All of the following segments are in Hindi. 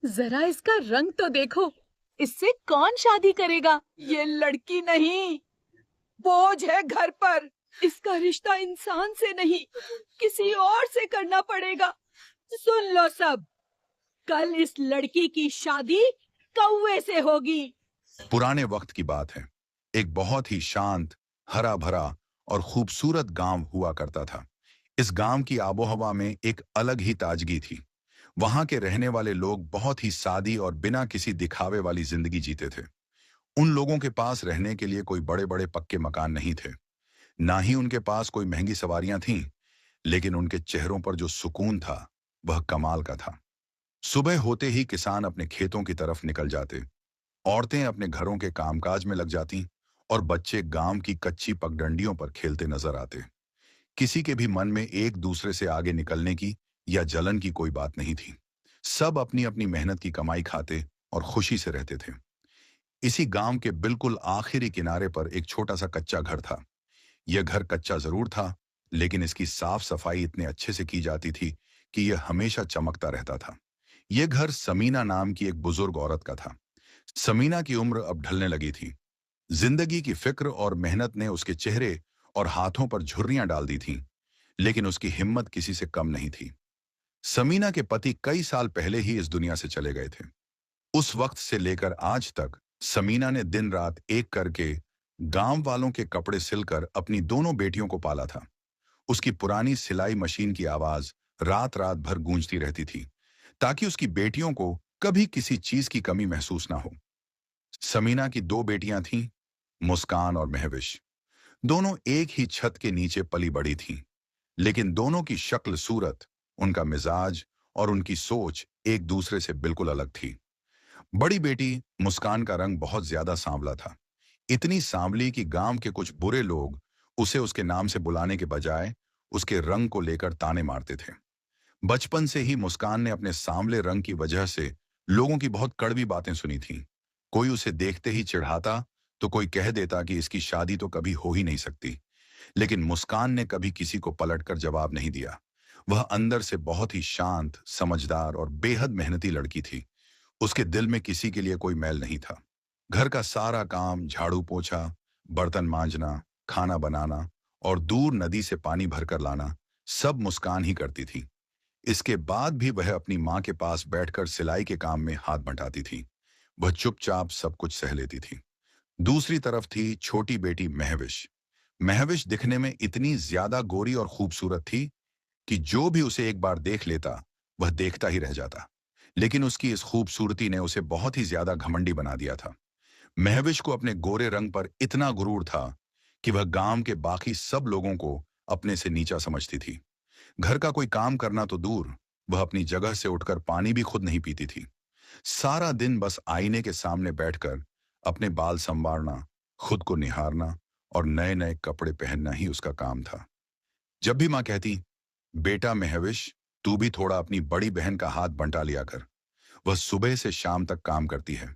जरा इसका रंग तो देखो। इससे कौन शादी करेगा? ये लड़की नहीं, बोझ है घर पर। इसका रिश्ता इंसान से नहीं, किसी और से करना पड़ेगा। सुन लो सब, कल इस लड़की की शादी कौवे से होगी। पुराने वक्त की बात है। एक बहुत ही शांत, हरा भरा और खूबसूरत गांव हुआ करता था। इस गांव की आबोहवा में एक अलग ही ताजगी थी। वहां के रहने वाले लोग बहुत ही सादी और बिना किसी दिखावे वाली जिंदगी जीते थे। उन लोगों के पास रहने के लिए कोई बड़े बड़े पक्के मकान नहीं थे, ना ही उनके पास कोई महंगी सवारियां थीं, लेकिन उनके चेहरों पर जो सुकून था वह कमाल का था। सुबह होते ही किसान अपने खेतों की तरफ निकल जाते, औरतें अपने घरों के कामकाज में लग जातीं और बच्चे गांव की कच्ची पगडंडियों पर खेलते नजर आते। किसी के भी मन में एक दूसरे से आगे निकलने की या जलन की कोई बात नहीं थी। सब अपनी अपनी मेहनत की कमाई खाते और खुशी से रहते थे। इसी गांव के बिल्कुल आखिरी किनारे पर एक छोटा सा कच्चा घर था। यह घर कच्चा जरूर था, लेकिन इसकी साफ सफाई इतने अच्छे से की जाती थी कि यह हमेशा चमकता रहता था। यह घर समीना नाम की एक बुजुर्ग औरत का था। समीना की उम्र अब ढलने लगी थी। जिंदगी की फिक्र और मेहनत ने उसके चेहरे और हाथों पर झुर्रियां डाल दी थीं, लेकिन उसकी हिम्मत किसी से कम नहीं थी। समीना के पति कई साल पहले ही इस दुनिया से चले गए थे। उस वक्त से लेकर आज तक समीना ने दिन रात एक करके गांव वालों के कपड़े सिलकर अपनी दोनों बेटियों को पाला था। उसकी पुरानी सिलाई मशीन की आवाज रात रात भर गूंजती रहती थी, ताकि उसकी बेटियों को कभी किसी चीज की कमी महसूस ना हो। समीना की दो बेटियां थीं, मुस्कान और महविश। दोनों एक ही छत के नीचे पली बड़ी थीं, लेकिन दोनों की शक्ल सूरत, उनका मिजाज और उनकी सोच एक दूसरे से बिल्कुल अलग थी। बड़ी बेटी मुस्कान का रंग बहुत ज्यादा सांवला था। इतनी सांवली कि गांव के कुछ बुरे लोग उसे उसके नाम से बुलाने के बजाय उसके रंग को लेकर ताने मारते थे। बचपन से ही मुस्कान ने अपने सांवले रंग की वजह से लोगों की बहुत कड़वी बातें सुनी थीं। कोई उसे देखते ही चिढ़ाता, तो कोई कह देता कि इसकी शादी तो कभी हो ही नहीं सकती। लेकिन मुस्कान ने कभी किसी को पलटकर जवाब नहीं दिया। वह अंदर से बहुत ही शांत, समझदार और बेहद मेहनती लड़की थी। उसके दिल में किसी के लिए कोई मैल नहीं था। घर का सारा काम, झाड़ू पोछा, बर्तन मांजना, खाना बनाना और दूर नदी से पानी भरकर लाना, सब मुस्कान ही करती थी। इसके बाद भी वह अपनी माँ के पास बैठकर सिलाई के काम में हाथ बंटाती थी। वह चुपचाप सब कुछ सह लेती थी। दूसरी तरफ थी छोटी बेटी महविश। महविश दिखने में इतनी ज्यादा गोरी और खूबसूरत थी कि जो भी उसे एक बार देख लेता, वह देखता ही रह जाता। लेकिन उसकी इस खूबसूरती ने उसे बहुत ही ज्यादा घमंडी बना दिया था। महविश को अपने गोरे रंग पर इतना गुरूर था कि वह गांव के बाकी सब लोगों को अपने से नीचा समझती थी। घर का कोई काम करना तो दूर, वह अपनी जगह से उठकर पानी भी खुद नहीं पीती थी। सारा दिन बस आईने के सामने बैठकर अपने बाल संवारना, खुद को निहारना और नए नए कपड़े पहनना ही उसका काम था। जब भी माँ कहती, बेटा महविश, तू भी थोड़ा अपनी बड़ी बहन का हाथ बंटा लिया कर, वह सुबह से शाम तक काम करती है,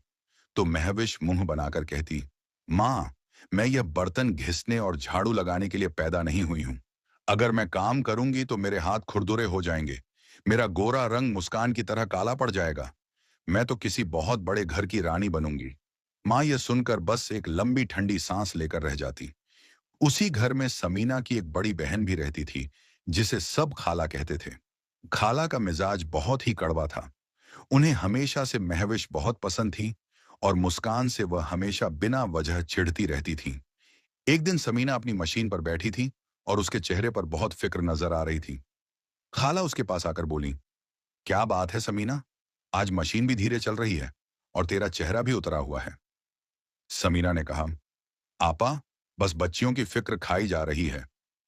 तो महविश मुंह बनाकर कहती, माँ, मैं यह बर्तन घिसने और झाड़ू लगाने के लिए पैदा नहीं हुई हूं। अगर मैं काम करूंगी तो मेरे हाथ खुरदुरे हो जाएंगे, मेरा गोरा रंग मुस्कान की तरह काला पड़ जाएगा। मैं तो किसी बहुत बड़े घर की रानी बनूंगी। माँ यह सुनकर बस एक लंबी ठंडी सांस लेकर रह जाती। उसी घर में समीना की एक बड़ी बहन भी रहती थी, जिसे सब खाला कहते थे। खाला का मिजाज बहुत ही कड़वा था। उन्हें हमेशा से महविश बहुत पसंद थी और मुस्कान से वह हमेशा बिना वजह चिढ़ती रहती थी। एक दिन समीना अपनी मशीन पर बैठी थी और उसके चेहरे पर बहुत फिक्र नजर आ रही थी। खाला उसके पास आकर बोली, क्या बात है समीना, आज मशीन भी धीरे चल रही है और तेरा चेहरा भी उतरा हुआ है। समीना ने कहा, आपा, बस बच्चियों की फिक्र खाई जा रही है।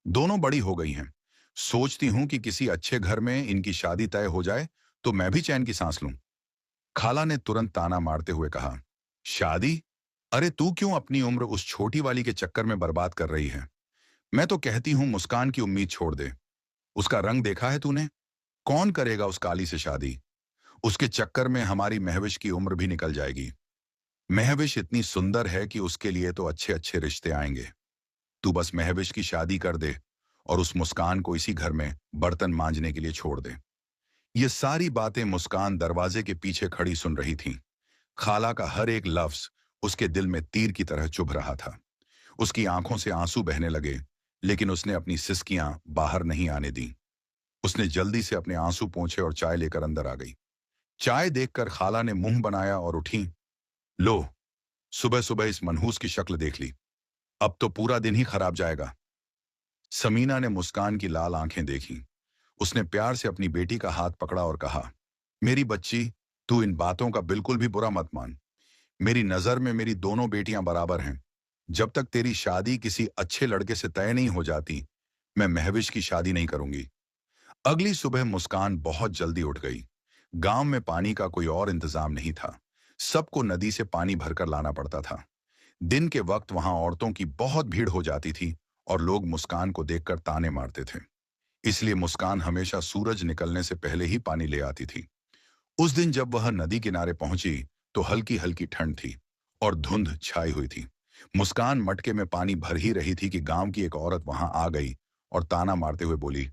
दोनों बड़ी हो गई हैं। सोचती हूं कि किसी अच्छे घर में इनकी शादी तय हो जाए तो मैं भी चैन की सांस लूं। खाला ने तुरंत ताना मारते हुए कहा, शादी? अरे तू क्यों अपनी उम्र उस छोटी वाली के चक्कर में बर्बाद कर रही है? मैं तो कहती हूँ मुस्कान की उम्मीद छोड़ दे। उसका रंग देखा है तूने? कौन करेगा उस काली से शादी? उसके चक्कर में हमारी महविश की उम्र भी निकल जाएगी। महविश इतनी सुंदर है कि उसके लिए तो अच्छे अच्छे रिश्ते आएंगे। तू बस महविश की शादी कर दे और उस मुस्कान को इसी घर में बर्तन मांजने के लिए छोड़ दे। ये सारी बातें मुस्कान दरवाजे के पीछे खड़ी सुन रही थी। खाला का हर एक लफ्ज उसके दिल में तीर की तरह चुभ रहा था। उसकी आंखों से आंसू बहने लगे, लेकिन उसने अपनी सिसकियां बाहर नहीं आने दी। उसने जल्दी से अपने आंसू पोंछे और चाय लेकर अंदर आ गई। चाय देखकर खाला ने मुंह बनाया और उठी। लो, सुबह सुबह इस मनहूस की शक्ल देख ली। अब तो पूरा दिन ही खराब जाएगा। समीना ने मुस्कान की लाल आंखें देखी। उसने प्यार से अपनी बेटी का हाथ पकड़ा और कहा, मेरी बच्ची, तू इन बातों का बिल्कुल भी बुरा मत मान। मेरी नजर में मेरी दोनों बेटियां बराबर हैं। जब तक तेरी शादी किसी अच्छे लड़के से तय नहीं हो जाती, मैं महविश की शादी नहीं करूंगी। अगली सुबह मुस्कान बहुत जल्दी उठ गई। गांव में पानी का कोई और इंतजाम नहीं था। सबको नदी से पानी भरकर लाना पड़ता था। दिन के वक्त वहां औरतों की बहुत भीड़ हो जाती थी और लोग मुस्कान को देखकर ताने मारते थे। इसलिए मुस्कान हमेशा सूरज निकलने से पहले ही पानी ले आती थी। उस दिन जब वह नदी किनारे पहुंची तो हल्की हल्की ठंड थी और धुंध छाई हुई थी। मुस्कान मटके में पानी भर ही रही थी कि गांव की एक औरत वहां आ गई और ताना मारते हुए बोली,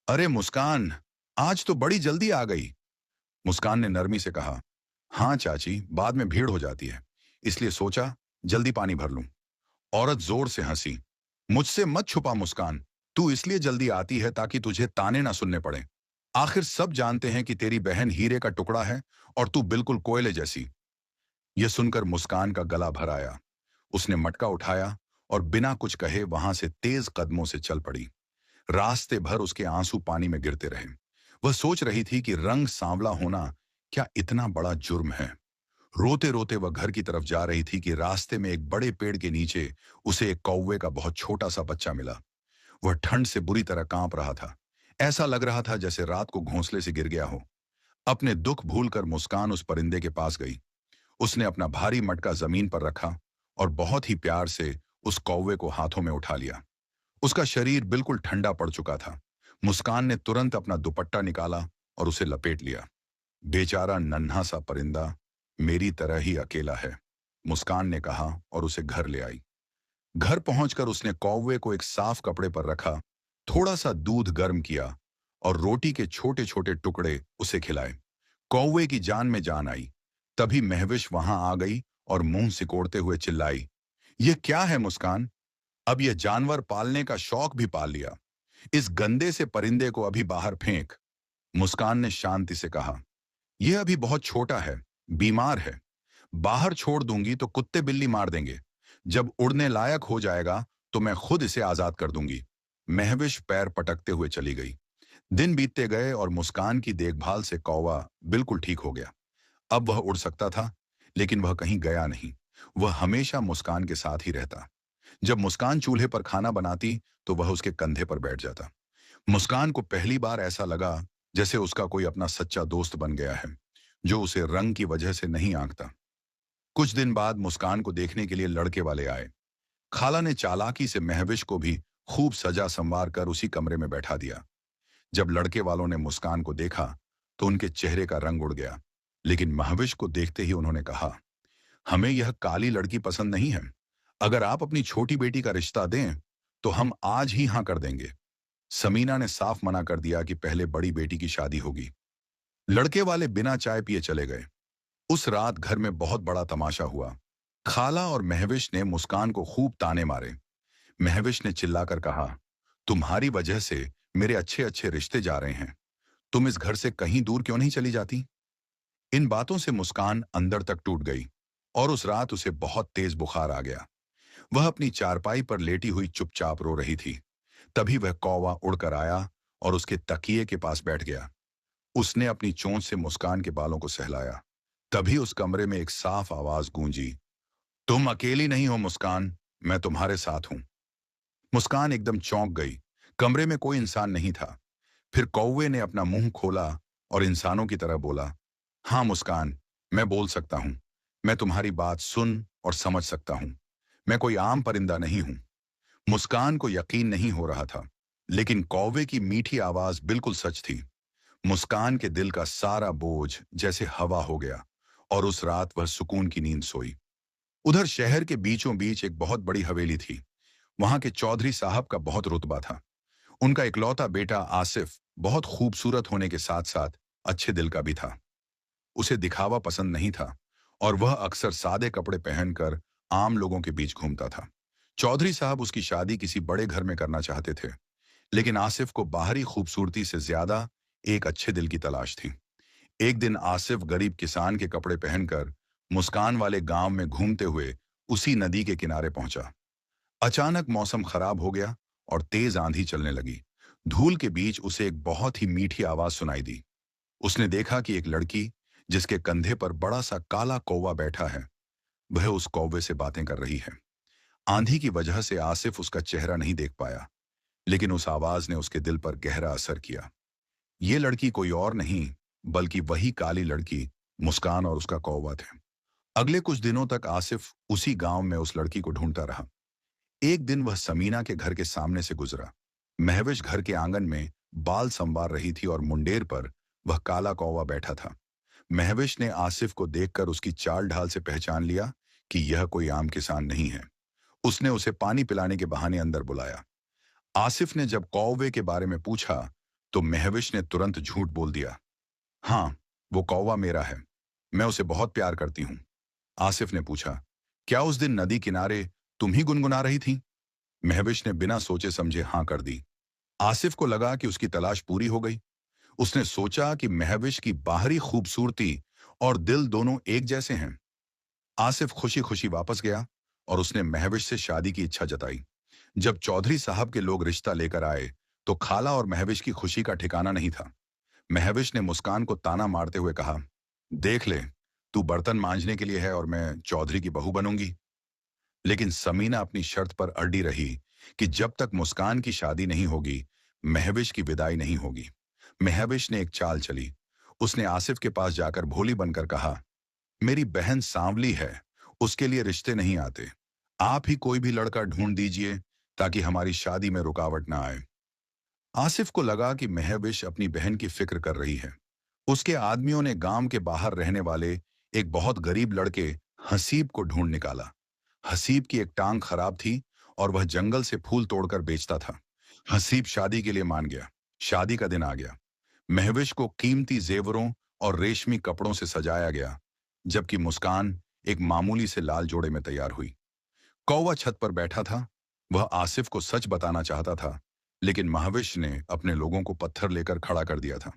अरे मुस्कान, आज तो बड़ी जल्दी आ गई। मुस्कान ने नरमी से कहा, हाँ चाची, बाद में भीड़ हो जाती है, इसलिए सोचा जल्दी पानी भर लूं। औरत जोर से हंसी। मुझसे मत छुपा मुस्कान, तू इसलिए जल्दी आती है ताकि तुझे ताने ना सुनने पड़े। आखिर सब जानते हैं कि तेरी बहन हीरे का टुकड़ा है और तू बिल्कुल कोयले जैसी। यह सुनकर मुस्कान का गला भर आया। उसने मटका उठाया और बिना कुछ कहे वहां से तेज कदमों से चल पड़ी। रास्ते भर उसके आंसू पानी में गिरते रहे। वह सोच रही थी कि रंग सांवला होना क्या इतना बड़ा जुर्म है। रोते रोते वह घर की तरफ जा रही थी कि रास्ते में एक बड़े पेड़ के नीचे उसे एक कौवे का बहुत छोटा सा बच्चा मिला। वह ठंड से बुरी तरह कांप रहा था। ऐसा लग रहा था जैसे रात को घोंसले से गिर गया हो। अपने दुख भूलकर मुस्कान उस परिंदे के पास गई। उसने अपना भारी मटका जमीन पर रखा और बहुत ही प्यार से उस कौवे को हाथों में उठा लिया। उसका शरीर बिल्कुल ठंडा पड़ चुका था। मुस्कान ने तुरंत अपना दुपट्टा निकाला और उसे लपेट लिया। बेचारा नन्हा सा परिंदा मेरी तरह ही अकेला है, मुस्कान ने कहा और उसे घर ले आई। घर पहुंचकर उसने कौवे को एक साफ कपड़े पर रखा, थोड़ा सा दूध गर्म किया और रोटी के छोटे छोटे टुकड़े उसे खिलाए। कौवे की जान में जान आई। तभी महविश वहां आ गई और मुंह सिकोड़ते हुए चिल्लाई, ये क्या है मुस्कान? अब यह जानवर पालने का शौक भी पाल लिया। इस गंदे से परिंदे को अभी बाहर फेंक। मुस्कान ने शांति से कहा, यह अभी बहुत छोटा है, बीमार है। बाहर छोड़ दूंगी तो कुत्ते बिल्ली मार देंगे। जब उड़ने लायक हो जाएगा तो मैं खुद इसे आजाद कर दूंगी। महविश पैर पटकते हुए चली गई। दिन बीतते गए और मुस्कान की देखभाल से कौवा बिल्कुल ठीक हो गया। अब वह उड़ सकता था, लेकिन वह कहीं गया नहीं। वह हमेशा मुस्कान के साथ ही रहता। जब मुस्कान चूल्हे पर खाना बनाती तो वह उसके कंधे पर बैठ जाता। मुस्कान को पहली बार ऐसा लगा जैसे उसका कोई अपना सच्चा दोस्त बन गया है, जो उसे रंग की वजह से नहीं आंकता। कुछ दिन बाद मुस्कान को देखने के लिए लड़के वाले आए। खाला ने चालाकी से महविश को भी खूब सजा संवार कर उसी कमरे में बैठा दिया। जब लड़के वालों ने मुस्कान को देखा तो उनके चेहरे का रंग उड़ गया, लेकिन महविश को देखते ही उन्होंने कहा, हमें यह काली लड़की पसंद नहीं है। अगर आप अपनी छोटी बेटी का रिश्ता दें तो हम आज ही हां कर देंगे। समीना ने साफ मना कर दिया कि पहले बड़ी बेटी की शादी होगी। लड़के वाले बिना चाय पिए चले गए। उस रात घर में बहुत बड़ा तमाशा हुआ। खाला और महविश ने मुस्कान को खूब ताने मारे। महविश ने चिल्लाकर कहा, तुम्हारी वजह से मेरे अच्छे अच्छे रिश्ते जा रहे हैं। तुम इस घर से कहीं दूर क्यों नहीं चली जाती? इन बातों से मुस्कान अंदर तक टूट गई और उस रात उसे बहुत तेज बुखार आ गया। वह अपनी चारपाई पर लेटी हुई चुपचाप रो रही थी। तभी वह कौवा उड़कर आया और उसके तकिए के पास बैठ गया। उसने अपनी चोंच से मुस्कान के बालों को सहलाया। तभी उस कमरे में एक साफ आवाज गूंजी, तुम अकेली नहीं हो मुस्कान, मैं तुम्हारे साथ हूं। मुस्कान एकदम चौंक गई। कमरे में कोई इंसान नहीं था। फिर कौवे ने अपना मुंह खोला और इंसानों की तरह बोला, हाँ मुस्कान, मैं बोल सकता हूं। मैं तुम्हारी बात सुन और समझ सकता हूं। मैं कोई आम परिंदा नहीं हूं। मुस्कान को यकीन नहीं हो रहा था, लेकिन कौवे की मीठी आवाज बिल्कुल सच थी। मुस्कान के दिल का सारा बोझ जैसे हवा हो गया और उस रात वह सुकून की नींद सोई। उधर शहर के बीचों बीच एक बहुत बड़ी हवेली थी। वहां के चौधरी साहब का बहुत रुतबा था। उनका इकलौता बेटा आसिफ बहुत खूबसूरत होने के साथ साथ अच्छे दिल का भी था। उसे दिखावा पसंद नहीं था और वह अक्सर सादे कपड़े पहनकर आम लोगों के बीच घूमता था। चौधरी साहब उसकी शादी किसी बड़े घर में करना चाहते थे, लेकिन आसिफ को बाहरी खूबसूरती से ज्यादा एक अच्छे दिल की तलाश थी। एक दिन आसिफ गरीब किसान के कपड़े पहनकर मुस्कान वाले गांव में घूमते हुए उसी नदी के किनारे पहुंचा। अचानक मौसम खराब हो गया और तेज आंधी चलने लगी। धूल के बीच उसे एक बहुत ही मीठी आवाज सुनाई दी। उसने देखा कि एक लड़की, जिसके कंधे पर बड़ा सा काला कौवा बैठा है, वह उस कौवे से बातें कर रही है। आंधी की वजह से आसिफ उसका चेहरा नहीं देख पाया, लेकिन उस आवाज ने उसके दिल पर गहरा असर किया। ये लड़की कोई और नहीं, बल्कि वही काली लड़की मुस्कान और उसका कौवा थे। अगले कुछ दिनों तक आसिफ उसी गांव में उस लड़की को ढूंढता रहा। एक दिन वह समीना के घर के सामने से गुजरा। महविश घर के आंगन में बाल संवार रही थी और मुंडेर पर वह काला कौवा बैठा था। महविश ने आसिफ को देखकर उसकी चाल ढाल से पहचान लिया कि यह कोई आम किसान नहीं है। उसने उसे पानी पिलाने के बहाने अंदर बुलाया। आसिफ ने जब कौवे के बारे में पूछा तो महविश ने तुरंत झूठ बोल दिया। हाँ, वो कौवा मेरा है, मैं उसे बहुत प्यार करती हूँ। आसिफ ने पूछा, क्या उस दिन नदी किनारे तुम ही गुनगुना रही थी? महविश ने बिना सोचे समझे हाँ कर दी। आसिफ को लगा कि उसकी तलाश पूरी हो गई। उसने सोचा कि महविश की बाहरी खूबसूरती और दिल दोनों एक जैसे हैं। आसिफ खुशी खुशी वापस गया और उसने महविश से शादी की इच्छा जताई। जब चौधरी साहब के लोग रिश्ता लेकर आए तो खाला और महविश की खुशी का ठिकाना नहीं था। महविश ने मुस्कान को ताना मारते हुए कहा, देख ले, तू बर्तन मांजने के लिए है और मैं चौधरी की बहू बनूंगी। लेकिन समीना अपनी शर्त पर अड़ी रही कि जब तक मुस्कान की शादी नहीं होगी, महविश की विदाई नहीं होगी। महविश ने एक चाल चली। उसने आसिफ के पास जाकर भोली बनकर कहा, मेरी बहन सांवली है, उसके लिए रिश्ते नहीं आते। आप ही कोई भी लड़का ढूंढ दीजिए ताकि हमारी शादी में रुकावट ना आए। आसिफ को लगा कि महविश अपनी बहन की फिक्र कर रही है। उसके आदमियों ने गांव के बाहर रहने वाले एक बहुत गरीब लड़के हसीब को ढूंढ निकाला। हसीब की एक टांग खराब थी और वह जंगल से फूल तोड़कर बेचता था। हसीब शादी के लिए मान गया। शादी का दिन आ गया। महविश को कीमती जेवरों और रेशमी कपड़ों से सजाया गया, जबकि मुस्कान एक मामूली से लाल जोड़े में तैयार हुई। कौवा छत पर बैठा था। वह आसिफ को सच बताना चाहता था, लेकिन महविश ने अपने लोगों को पत्थर लेकर खड़ा कर दिया था।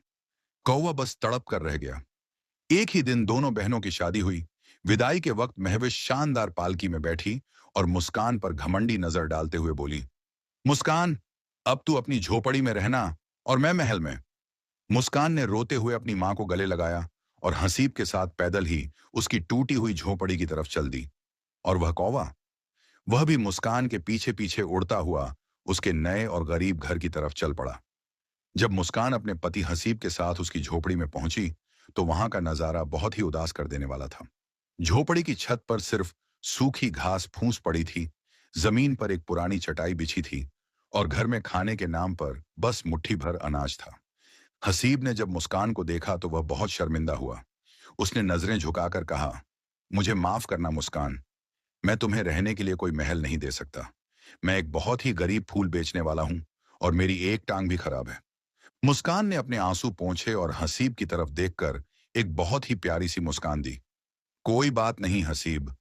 कौवा बस तड़प कर रह गया। एक ही दिन दोनों बहनों की शादी हुई। विदाई के वक्त महविश शानदार पालकी में बैठी और मुस्कान पर घमंडी नजर डालते हुए बोली, मुस्कान, अब तू अपनी झोपड़ी में रहना और मैं महल में। मुस्कान ने रोते हुए अपनी मां को गले लगाया और हसीब के साथ पैदल ही उसकी टूटी हुई झोपड़ी की तरफ चल दी। और वह कौवा, वह भी मुस्कान के पीछे पीछे उड़ता हुआ उसके नए और गरीब घर की तरफ चल पड़ा। जब मुस्कान अपने पति हसीब के साथ उसकी झोपड़ी में पहुंची तो वहां का नजारा बहुत ही उदास कर देने वाला था। झोपड़ी की छत पर सिर्फ सूखी घास फूस पड़ी थी, जमीन पर एक पुरानी चटाई बिछी थी और घर में खाने के नाम पर बस मुट्ठी भर अनाज था। हसीब ने जब मुस्कान को देखा तो वह बहुत शर्मिंदा हुआ। उसने नजरें झुकाकर कहा, मुझे माफ करना मुस्कान, मैं तुम्हें रहने के लिए कोई महल नहीं दे सकता। मैं एक बहुत ही गरीब फूल बेचने वाला हूं और मेरी एक टांग भी खराब है। मुस्कान ने अपने आंसू पोंछे और हसीब की तरफ देखकर एक बहुत ही प्यारी सी मुस्कान दी। कोई बात नहीं हसीब,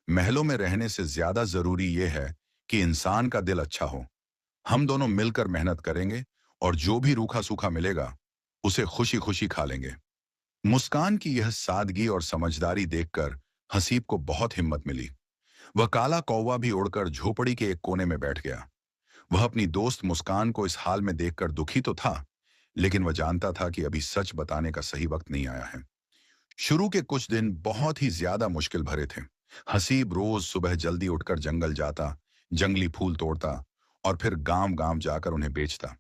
महलों में रहने से ज्यादा जरूरी यह है कि इंसान का दिल अच्छा हो। हम दोनों मिलकर मेहनत करेंगे और जो भी रूखा सूखा मिलेगा उसे खुशी खुशी खा लेंगे। मुस्कान की यह सादगी और समझदारी देखकर हसीब को बहुत हिम्मत मिली। वह काला कौवा भी उड़कर झोपड़ी के एक कोने में बैठ गया। वह अपनी दोस्त मुस्कान को इस हाल में देखकर दुखी तो था, लेकिन वह जानता था कि अभी सच बताने का सही वक्त नहीं आया है। शुरू के कुछ दिन बहुत ही ज्यादा मुश्किल भरे थे। हसीब रोज सुबह जल्दी उठकर जंगल जाता, जंगली फूल तोड़ता और फिर गांव गांव जाकर उन्हें बेचता।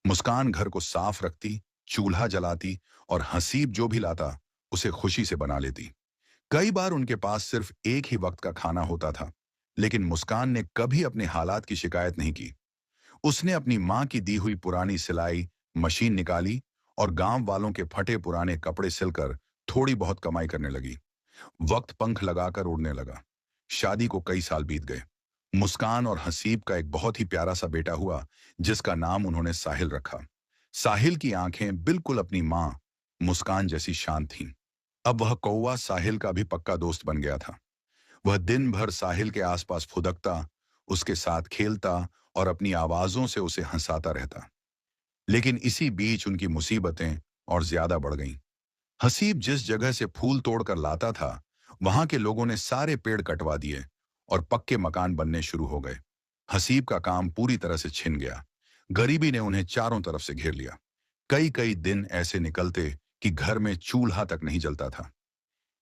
मुस्कान घर को साफ रखती, चूल्हा जलाती और हसीब जो भी लाता उसे खुशी से बना लेती। कई बार उनके पास सिर्फ एक ही वक्त का खाना होता था, लेकिन मुस्कान ने कभी अपने हालात की शिकायत नहीं की। उसने अपनी मां की दी हुई पुरानी सिलाई मशीन निकाली और गांव वालों के फटे पुराने कपड़े सिलकर थोड़ी बहुत कमाई करने लगी। वक्त पंख लगाकर उड़ने लगा। शादी को कई साल बीत गए। मुस्कान और हसीब का एक बहुत ही प्यारा सा बेटा हुआ, जिसका नाम उन्होंने साहिल रखा। साहिल की आंखें बिल्कुल अपनी मां मुस्कान जैसी शांत थीं। अब वह कौवा साहिल का भी पक्का दोस्त बन गया था। वह दिन भर साहिल के आसपास फुदकता, उसके साथ खेलता और अपनी आवाजों से उसे हंसाता रहता। लेकिन इसी बीच उनकी मुसीबतें और ज्यादा बढ़ गईं। हसीब जिस जगह से फूल तोड़कर लाता था, वहां के लोगों ने सारे पेड़ कटवा दिए और पक्के मकान बनने शुरू हो गए। हसीब का काम पूरी तरह से छिन गया। गरीबी ने उन्हें चारों तरफ से घेर लिया। कई कई दिन ऐसे निकलते कि घर में चूल्हा तक नहीं जलता था।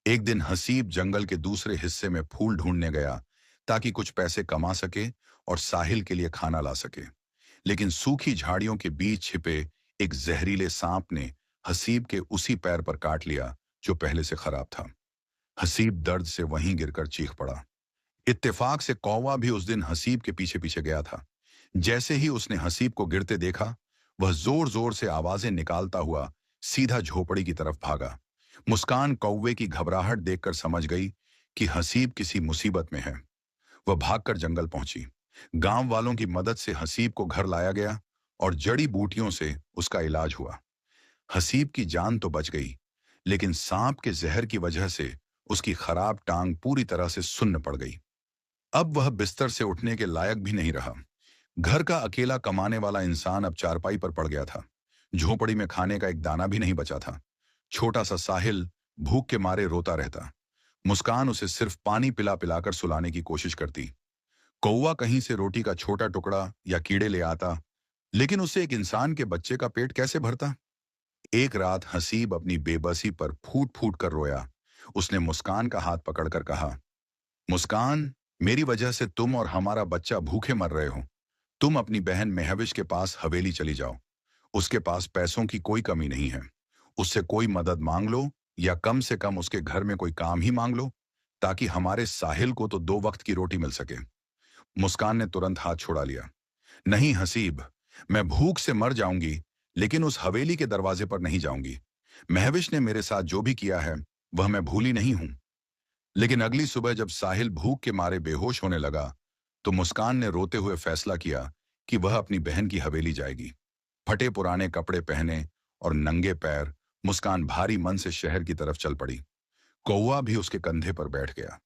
एक दिन हसीब जंगल के दूसरे हिस्से में फूल ढूंढने गया ताकि कुछ पैसे कमा सके और साहिल के लिए खाना ला सके। लेकिन सूखी झाड़ियों के बीच छिपे एक जहरीले सांप ने हसीब के उसी पैर पर काट लिया जो पहले से खराब था। हसीब दर्द से वहीं गिरकर चीख पड़ा। इत्तेफाक से कौवा भी उस दिन हसीब के पीछे पीछे गया था। जैसे ही उसने हसीब को गिरते देखा, वह जोर जोर से आवाजें निकालता हुआ सीधा झोपड़ी की तरफ भागा। मुस्कान कौवे की घबराहट देखकर समझ गई कि हसीब किसी मुसीबत में है। वह भागकर जंगल पहुंची। गांव वालों की मदद से हसीब को घर लाया गया और जड़ी बूटियों से उसका इलाज हुआ। हसीब की जान तो बच गई, लेकिन सांप के जहर की वजह से उसकी खराब टांग पूरी तरह से सुन्न पड़ गई। अब वह बिस्तर से उठने के लायक भी नहीं रहा। घर का अकेला कमाने वाला इंसान अब चारपाई पर पड़ गया था। झोपड़ी में खाने का एक दाना भी नहीं बचा था। छोटा सा साहिल भूख के मारे रोता रहता। मुस्कान उसे सिर्फ पानी पिला पिलाकर सुलाने की कोशिश करती। कौवा कहीं से रोटी का छोटा टुकड़ा या कीड़े ले आता, लेकिन उससे एक इंसान के बच्चे का पेट कैसे भरता। एक रात हसीब अपनी बेबसी पर फूट फूट कर रोया। उसने मुस्कान का हाथ पकड़कर कहा, मुस्कान, मेरी वजह से तुम और हमारा बच्चा भूखे मर रहे हो। तुम अपनी बहन महविश के पास हवेली चली जाओ। उसके पास पैसों की कोई कमी नहीं है। उससे कोई मदद मांग लो या कम से कम उसके घर में कोई काम ही मांग लो, ताकि हमारे साहिल को तो 2 वक्त की रोटी मिल सके। मुस्कान ने तुरंत हाथ छुड़ा लिया। नहीं हसीब, मैं भूख से मर जाऊंगी, लेकिन उस हवेली के दरवाजे पर नहीं जाऊंगी। महविश ने मेरे साथ जो भी किया है वह मैं भूली नहीं हूं। लेकिन अगली सुबह जब साहिल भूख के मारे बेहोश होने लगा, तो मुस्कान ने रोते हुए फैसला किया कि वह अपनी बहन की हवेली जाएगी। फटे पुराने कपड़े पहने और नंगे पैर मुस्कान भारी मन से शहर की तरफ चल पड़ी। कौवा भी उसके कंधे पर बैठ गया।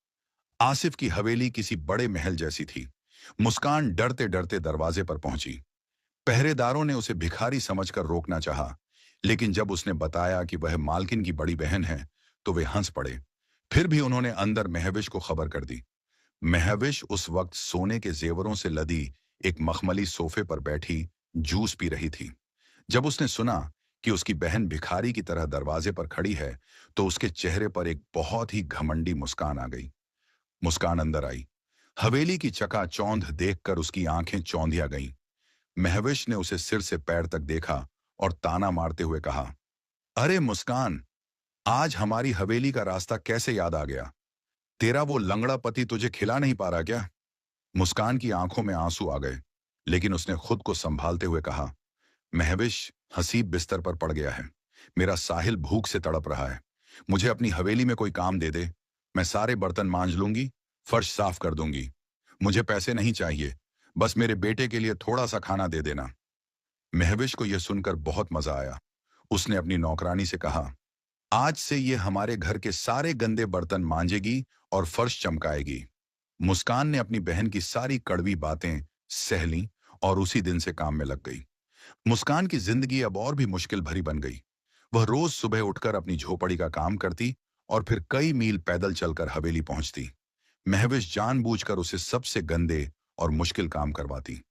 आसिफ की हवेली किसी बड़े महल जैसी थी। मुस्कान डरते डरते दरवाजे पर पहुंची। पहरेदारों ने उसे भिखारी समझकर रोकना चाहा, लेकिन जब उसने बताया कि वह मालकिन की बड़ी बहन है, तो वे हंस पड़े। फिर भी उन्होंने अंदर महविश को खबर कर दी। महविश उस वक्त सोने के जेवरों से लदी एक मखमली सोफे पर बैठी जूस पी रही थी। जब उसने सुना कि उसकी बहन भिखारी की तरह दरवाजे पर खड़ी है, तो उसके चेहरे पर एक बहुत ही घमंडी मुस्कान आ गई। मुस्कान अंदर आई। हवेली की चकाचौंध देखकर उसकी आंखें चौंधिया गईं। महविश ने उसे सिर से पैर तक देखा और ताना मारते हुए कहा, अरे मुस्कान, आज हमारी हवेली का रास्ता कैसे याद आ गया? तेरा वो लंगड़ा पति तुझे खिला नहीं पा रहा क्या? मुस्कान की आंखों में आंसू आ गए, लेकिन उसने खुद को संभालते हुए कहा, महविश, हसीब बिस्तर पर पड़ गया है। मेरा साहिल भूख से तड़प रहा है। मुझे अपनी हवेली में कोई काम दे दे। मैं सारे बर्तन मांज लूंगी, फर्श साफ कर दूंगी। मुझे पैसे नहीं चाहिए, बस मेरे बेटे के लिए थोड़ा सा खाना दे देना। महविश को यह सुनकर बहुत मजा आया। उसने अपनी नौकरानी से कहा, आज से ये हमारे घर के सारे गंदे बर्तन मांजेगी और फर्श चमकाएगी। मुस्कान ने अपनी बहन की सारी कड़वी बातें सह लीं और उसी दिन से काम में लग गई। मुस्कान की जिंदगी अब और भी मुश्किल भरी बन गई। वह रोज सुबह उठकर अपनी झोपड़ी का काम करती और फिर कई मील पैदल चलकर हवेली पहुंचती। महविश जानबूझकर उसे सबसे गंदे और मुश्किल काम करवाती।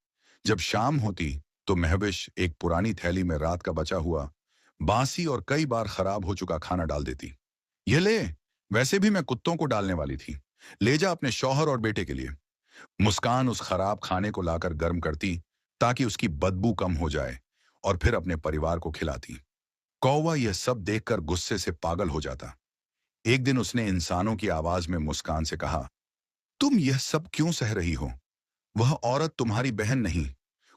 जब शाम होती तो महविश एक पुरानी थैली में रात का बचा हुआ बासी और कई बार खराब हो चुका खाना डाल देती। ये ले, वैसे भी मैं कुत्तों को डालने वाली थी। ले जा अपने शौहर और बेटे के लिए। मुस्कान उस खराब खाने को लाकर गर्म करती ताकि उसकी बदबू कम हो जाए और फिर अपने परिवार को खिलाती। कौवा यह सब देखकर गुस्से से पागल हो जाता। एक दिन उसने इंसानों की आवाज में मुस्कान से कहा, तुम यह सब क्यों सह रही हो? वह औरत तुम्हारी बहन नहीं,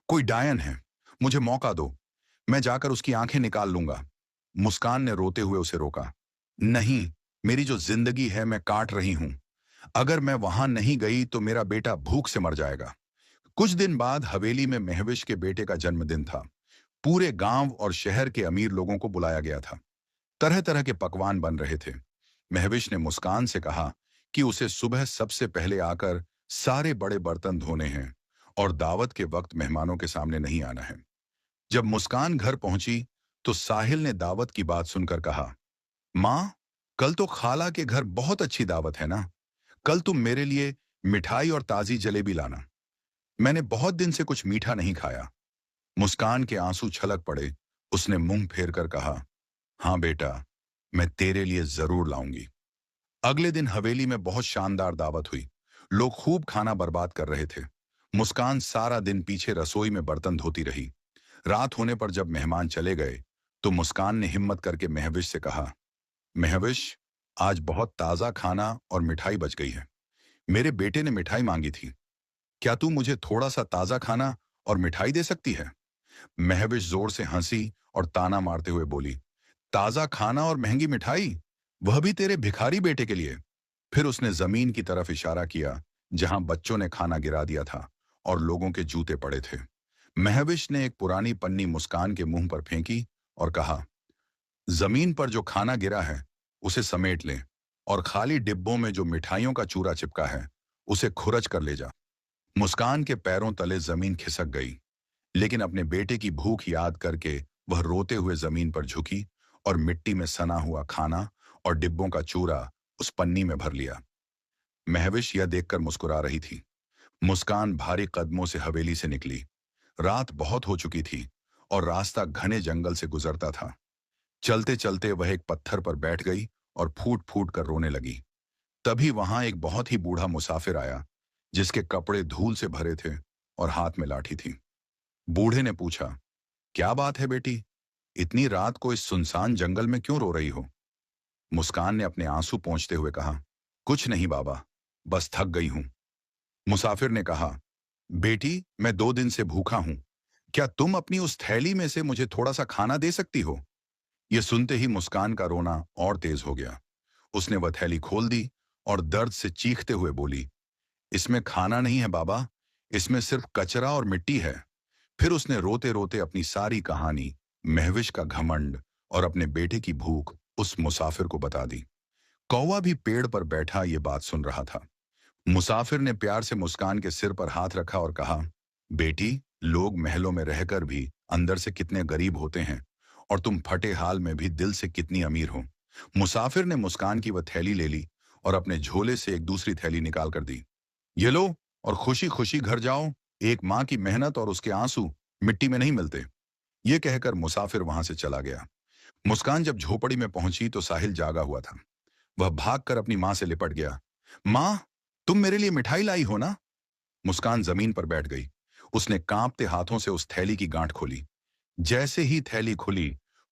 कोई डायन है। मुझे मौका दो, मैं जाकर उसकी आंखें निकाल लूंगा। मुस्कान ने रोते हुए उसे रोका। नहीं, मेरी जो जिंदगी है मैं काट रही हूं। अगर मैं वहां नहीं गई तो मेरा बेटा भूख से मर जाएगा। कुछ दिन बाद हवेली में महविश के बेटे का जन्मदिन था। पूरे गांव और शहर के अमीर लोगों को बुलाया गया था। तरह तरह के पकवान बन रहे थे। महविश ने मुस्कान से कहा कि उसे सुबह सबसे पहले आकर सारे बड़े बर्तन धोने हैं और दावत के वक्त मेहमानों के सामने नहीं आना है। जब मुस्कान घर पहुंची तो साहिल ने दावत की बात सुनकर कहा, माँ, कल तो खाला के घर बहुत अच्छी दावत है ना। कल तुम मेरे लिए मिठाई और ताजी जलेबी लाना। मैंने बहुत दिन से कुछ मीठा नहीं खाया। मुस्कान के आंसू छलक पड़े। उसने मुंह फेर कर कहा, हाँ बेटा, मैं तेरे लिए जरूर लाऊंगी। अगले दिन हवेली में बहुत शानदार दावत हुई। लोग खूब खाना बर्बाद कर रहे थे। मुस्कान सारा दिन पीछे रसोई में बर्तन धोती रही। रात होने पर जब मेहमान चले गए तो मुस्कान ने हिम्मत करके महविश से कहा, महविश, आज बहुत ताजा खाना और मिठाई बच गई है। मेरे बेटे ने मिठाई मांगी थी। क्या तू मुझे थोड़ा सा ताजा खाना और मिठाई दे सकती है? महविश जोर से हंसी और ताना मारते हुए बोली, ताजा खाना और महंगी मिठाई, वह भी तेरे भिखारी बेटे के लिए। फिर उसने जमीन की तरफ इशारा किया जहां बच्चों ने खाना गिरा दिया था और लोगों के जूते पड़े थे। महविश ने एक पुरानी पन्नी मुस्कान के मुंह पर फेंकी और कहा, जमीन पर जो खाना गिरा है उसे समेट ले और खाली डिब्बों में जो मिठाइयों का चूरा चिपका है उसे खुरच कर ले जा। मुस्कान के पैरों तले जमीन खिसक गई, लेकिन अपने बेटे की भूख याद करके वह रोते हुए जमीन पर झुकी और मिट्टी में सना हुआ खाना और डिब्बों का चूरा उस पन्नी में भर लिया। महविश यह देखकर मुस्कुरा रही थी। मुस्कान भारी कदमों से हवेली से निकली। रात बहुत हो चुकी थी और रास्ता घने जंगल से गुजरता था। चलते चलते वह एक पत्थर पर बैठ गई और फूट फूट कर रोने लगी। तभी वहां एक बहुत ही बूढ़ा मुसाफिर आया, जिसके कपड़े धूल से भरे थे और हाथ में लाठी थी। बूढ़े ने पूछा, क्या बात है बेटी, इतनी रात को इस सुनसान जंगल में क्यों रो रही हो? मुस्कान ने अपने आंसू पोंछते हुए कहा, कुछ नहीं बाबा, बस थक गई हूं। मुसाफिर ने कहा, बेटी, मैं 2 दिन से भूखा हूं। क्या तुम अपनी उस थैली में से मुझे थोड़ा सा खाना दे सकती हो? यह सुनते ही मुस्कान का रोना और तेज हो गया। उसने वह थैली खोल दी और दर्द से चीखते हुए बोली, इसमें खाना नहीं है बाबा, इसमें सिर्फ कचरा और मिट्टी है। फिर उसने रोते रोते अपनी सारी कहानी, महविश का घमंड और अपने बेटे की भूख उस मुसाफिर को बता दी। कौवा भी पेड़ पर बैठा ये बात सुन रहा था। मुसाफिर ने प्यार से मुस्कान के सिर पर हाथ रखा और कहा, बेटी, लोग महलों में रहकर भी अंदर से कितने गरीब होते हैं और तुम फटे हाल में भी दिल से कितनी अमीर हो। मुसाफिर ने मुस्कान की वह थैली ले ली और अपने झोले से एक दूसरी थैली निकाल कर दी। ये लो और खुशी खुशी घर जाओ। एक माँ की मेहनत और उसके आंसू मिट्टी में नहीं मिलते। ये कहकर मुसाफिर वहां से चला गया। मुस्कान जब झोपड़ी में पहुंची तो साहिल जागा हुआ था। वह भागकर अपनी माँ से लिपट गया। माँ, तुम मेरे लिए मिठाई लाई हो ना? मुस्कान जमीन पर बैठ गई। उसने कांपते हाथों से उस थैली की गांठ खोली। जैसे ही थैली खुली,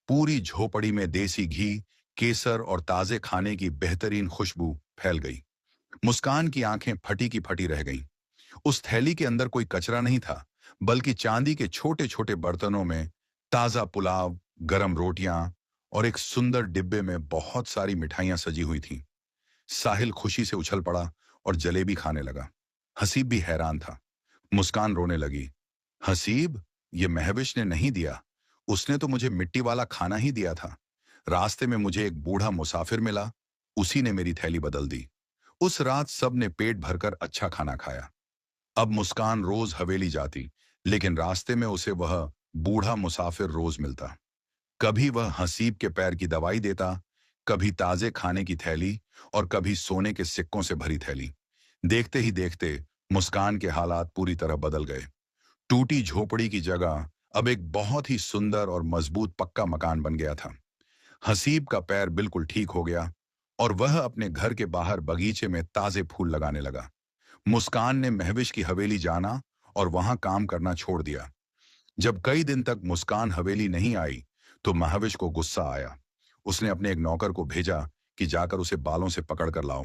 पूरी झोपड़ी में देसी घी, केसर और ताजे खाने की बेहतरीन खुशबू फैल गई। मुस्कान की आंखें फटी की फटी रह गईं। उस थैली के अंदर कोई कचरा नहीं था, बल्कि चांदी के छोटे छोटे बर्तनों में ताजा पुलाव, गरम रोटियां और एक सुंदर डिब्बे में बहुत सारी मिठाइयां सजी हुई थीं। साहिल खुशी से उछल पड़ा और जलेबी खाने लगा। हसीब भी हैरान था। मुस्कान रोने लगी। हसीब, ये महविश ने नहीं दिया, उसने तो मुझे मिट्टी वाला खाना ही दिया था। रास्ते में मुझे एक बूढ़ा मुसाफिर मिला, उसी ने मेरी थैली बदल दी। उस रात सब ने पेट भरकर अच्छा खाना खाया। अब मुस्कान रोज हवेली जाती, लेकिन रास्ते में उसे वह बूढ़ा मुसाफिर रोज मिलता। कभी वह हसीब के पैर की दवाई देता, कभी ताजे खाने की थैली और कभी सोने के सिक्कों से भरी थैली। देखते ही देखते मुस्कान के हालात पूरी तरह बदल गए। टूटी झोपड़ी की जगह अब एक बहुत ही सुंदर और मजबूत पक्का मकान बन गया था। हसीब का पैर बिल्कुल ठीक हो गया और वह अपने घर के बाहर बगीचे में ताजे फूल लगाने लगा। मुस्कान ने महविश की हवेली जाना और वहां काम करना छोड़ दिया। जब कई दिन तक मुस्कान हवेली नहीं आई तो महविश को गुस्सा आया। उसने अपने एक नौकर को भेजा कि जाकर उसे बालों से पकड़ कर लाओ।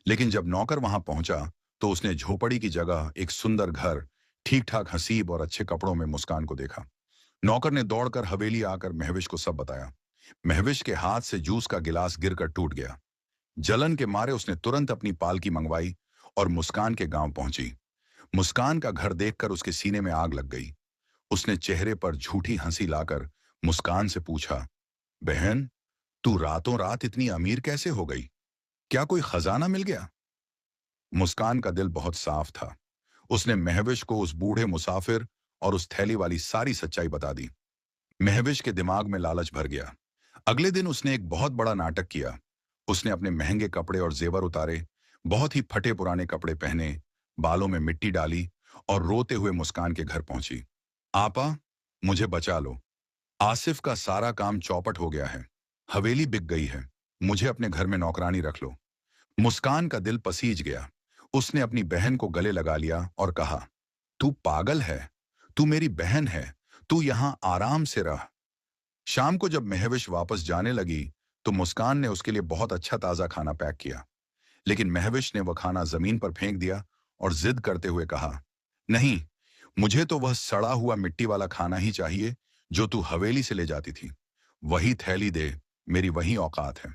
लेकिन जब नौकर वहां पहुंचा तो उसने झोपड़ी की जगह एक सुंदर घर, ठीक ठाक हसीब और अच्छे कपड़ों में मुस्कान को देखा। नौकर ने दौड़कर हवेली आकर महविश को सब बताया। महविश के हाथ से जूस का गिलास गिरकर टूट गया। जलन के मारे उसने तुरंत अपनी पालकी मंगवाई और मुस्कान के गांव पहुंची। मुस्कान का घर देखकर उसके सीने में आग लग गई। उसने चेहरे पर झूठी हंसी लाकर मुस्कान से पूछा, बहन, तू रातों रात इतनी अमीर कैसे हो गई? क्या कोई खजाना मिल गया? मुस्कान का दिल बहुत साफ था। उसने महविश को उस बूढ़े मुसाफिर और उस थैली वाली सारी सच्चाई बता दी। महविश के दिमाग में लालच भर गया। अगले दिन उसने एक बहुत बड़ा नाटक किया। उसने अपने महंगे कपड़े और जेवर उतारे, बहुत ही फटे पुराने कपड़े पहने, बालों में मिट्टी डाली और रोते हुए मुस्कान के घर पहुंची। आपा, मुझे बचा लो। आसिफ का सारा काम चौपट हो गया है। हवेली बिक गई है। मुझे अपने घर में नौकरानी रख लो। मुस्कान का दिल पसीज गया। उसने अपनी बहन को गले लगा लिया और कहा, तू पागल है। तू मेरी बहन है। तू यहां आराम से रह। शाम को जब महविश वापस जाने लगी तो मुस्कान ने उसके लिए बहुत अच्छा ताजा खाना पैक किया। लेकिन महविश ने वह खाना जमीन पर फेंक दिया और जिद करते हुए कहा, नहीं, मुझे तो वह सड़ा हुआ मिट्टी वाला खाना ही चाहिए जो तू हवेली से ले जाती थी। वही थैली दे, मेरी वही औकात है।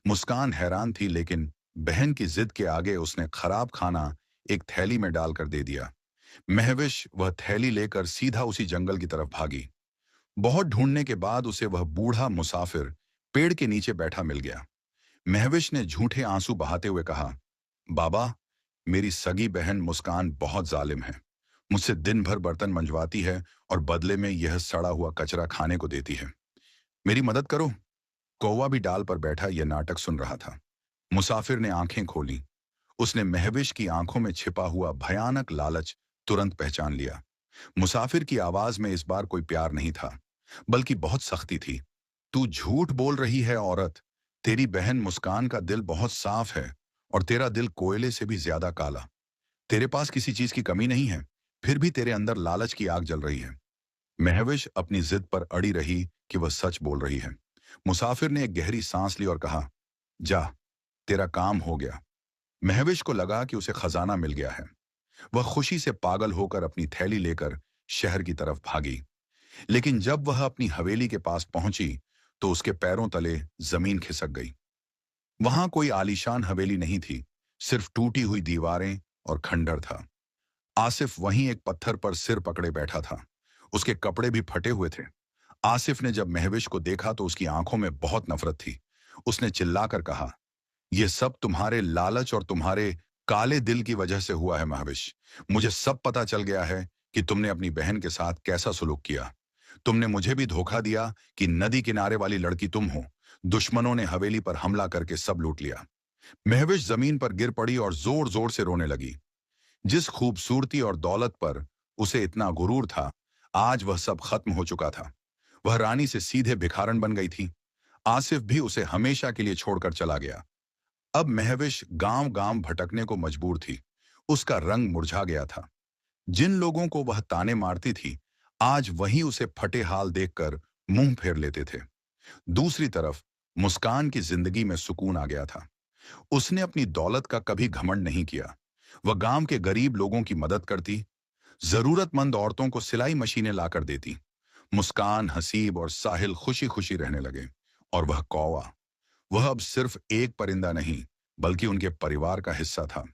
मुस्कान हैरान थी, लेकिन बहन की जिद के आगे उसने खराब खाना एक थैली में डालकर दे दिया। महविश वह थैली लेकर सीधा उसी जंगल की तरफ भागी। बहुत ढूंढने के बाद उसे वह बूढ़ा मुसाफिर पेड़ के नीचे बैठा मिल गया। महविश ने झूठे आंसू बहाते हुए कहा, बाबा, मेरी सगी बहन मुस्कान बहुत जालिम है। मुझसे दिन भर बर्तन मंजवाती है और बदले में यह सड़ा हुआ कचरा खाने को देती है। मेरी मदद करो। कौवा भी डाल पर बैठा यह नाटक सुन रहा था। मुसाफिर ने आंखें खोली। उसने महविश की आंखों में छिपा हुआ भयानक लालच तुरंत पहचान लिया। मुसाफिर की आवाज में इस बार कोई प्यार नहीं था, बल्कि बहुत सख्ती थी। तू झूठ बोल रही है औरत। तेरी बहन मुस्कान का दिल बहुत साफ है और तेरा दिल कोयले से भी ज्यादा काला। तेरे पास किसी चीज की कमी नहीं है, फिर भी तेरे अंदर लालच की आग जल रही है। महविश अपनी जिद पर अड़ी रही कि वह सच बोल रही है। मुसाफिर ने एक गहरी सांस ली और कहा, जा, तेरा काम हो गया। महविश को लगा कि उसे खजाना मिल गया है। वह खुशी से पागल होकर अपनी थैली लेकर शहर की तरफ भागी। लेकिन जब वह अपनी हवेली के पास पहुंची तो उसके पैरों तले जमीन खिसक गई। वहां कोई आलीशान हवेली नहीं थी, सिर्फ टूटी हुई दीवारें और खंडर था। आसिफ वहीं एक पत्थर पर सिर पकड़े बैठा था। उसके कपड़े भी फटे हुए थे। आसिफ ने जब महविश को देखा तो उसकी आंखों में बहुत नफरत थी। उसने चिल्लाकर कहा, यह सब तुम्हारे लालच और तुम्हारे काले दिल की वजह से हुआ है महविश। मुझे सब पता चल गया है कि तुमने अपनी बहन के साथ कैसा सुलूक किया। तुमने मुझे भी धोखा दिया कि नदी किनारे वाली लड़की तुम हो। दुश्मनों ने हवेली पर हमला करके सब लूट लिया। महविश जमीन पर गिर पड़ी और जोर जोर से रोने लगी। जिस खूबसूरती और दौलत पर उसे इतना गुरूर था, आज वह सब खत्म हो चुका था। वह रानी से सीधे भिखारन बन गई थी। आसिफ भी उसे हमेशा के लिए छोड़कर चला गया। अब महविश गांव गांव भटकने को मजबूर थी। उसका रंग मुरझा गया था। जिन लोगों को वह ताने मारती थी, आज वही उसे फटे हाल देखकर मुंह फेर लेते थे। दूसरी तरफ मुस्कान की जिंदगी में सुकून आ गया था। उसने अपनी दौलत का कभी घमंड नहीं किया। वह गांव के गरीब लोगों की मदद करती, जरूरतमंद औरतों को सिलाई मशीनें लाकर देती। मुस्कान, हसीब और साहिल खुशी खुशी रहने लगे। और वह कौवा, वह अब सिर्फ एक परिंदा नहीं, बल्कि उनके परिवार का हिस्सा था।